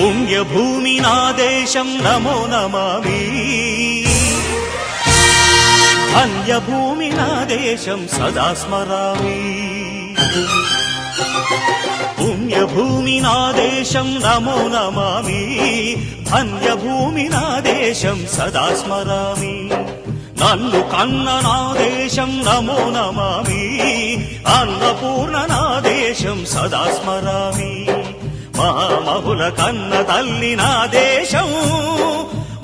పుణ్యభూమి నా దేశం నమో నమామి ధన్యభూమి నా దేశం సదా స్మరామి పుణ్యభూమి నా దేశం నమో నమామి ధన్యభూమి నా దేశం సదా స్మరామి నన్ను కన్న నా దేశం నమో నమామి అన్నపూర్ణ నా దేశం సదా స్మరామి మహామహుల కన్న తల్లి నా దేశం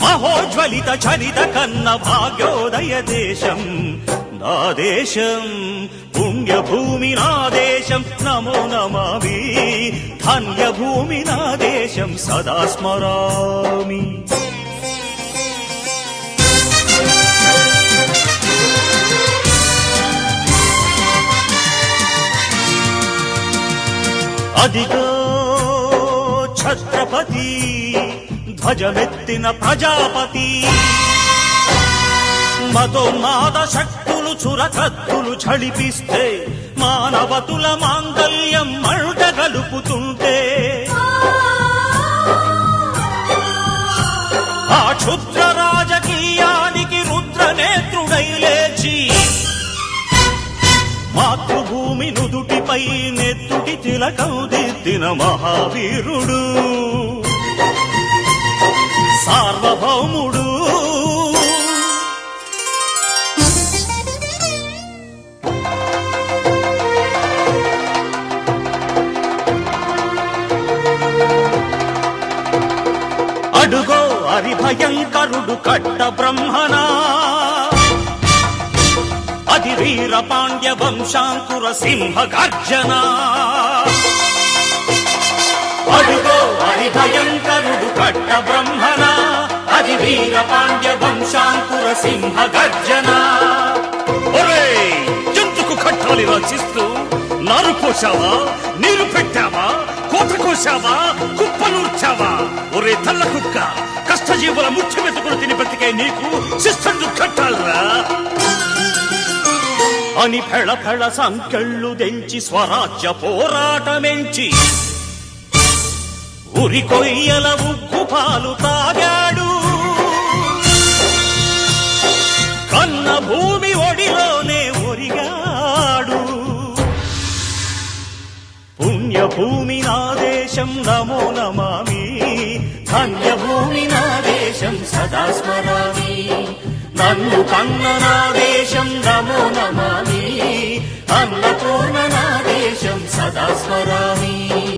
మహోజ్వలిత చరిత కన్న భాగ్యోదయ దేశం నా దేశం పుణ్యభూమి నా దేశం నమో నమామి ధన్యభూమి నా దేశం సదా స్మరామి అదిగో ఛత్రపతి ధ్వజమెత్తిన ప్రజాపతి మతోన్మాద శక్తులు చురకత్తులు ఝళిపిస్తే మానవతుల మాంగల్యం మంట గలుపుతుంటే ఆ క్షుద్ర రాజకీయానికి రుద్రనేత్రుడై లేచి మాతృభూమి నుదుటిపై నెత్తుటి తిలకం దిద్దిన మహావీరుడు సార్వభౌముడు అడుగో హరిభయంకరుడు కట్ట బ్రహ్మణ అది వీర పాండ్య వంశాంకుర సింహ గర్జన అడుగో హరిభయంకరుడు కట్ట బ్రహ్మణ అది వీర పాండ్య వంశాంకుర సింహ గర్జన జంతుకు కట్టాలి రచిస్తూ నారు పోసావా నీరు పెట్టావా కోత కోసావా కుప్పనూర్చావా ఒరే తల్ల కుక్క కష్టజీవుల ముఖ్య మెతుకులు తిని బ్రతికే నీకు శిస్తందు కట్టాలరా అని ఫెళ ఫెళ సంకెళ్ళు దెంచి స్వరాజ్య పోరాటమెంచి ఉరి కొయ్యల ఉగ్గు పాలు తాగాడు కన్న భూమి ఒడిలోనే ఒరిగాడు పుణ్యభూమి నా దేశం నమో నమామి ధన్యభూమి నా దేశం సదా స్మరామి నన్ను కన్న నా దేశం నమో నమామి అన్నపూర్ణ నా దేశం సదా స్మరామి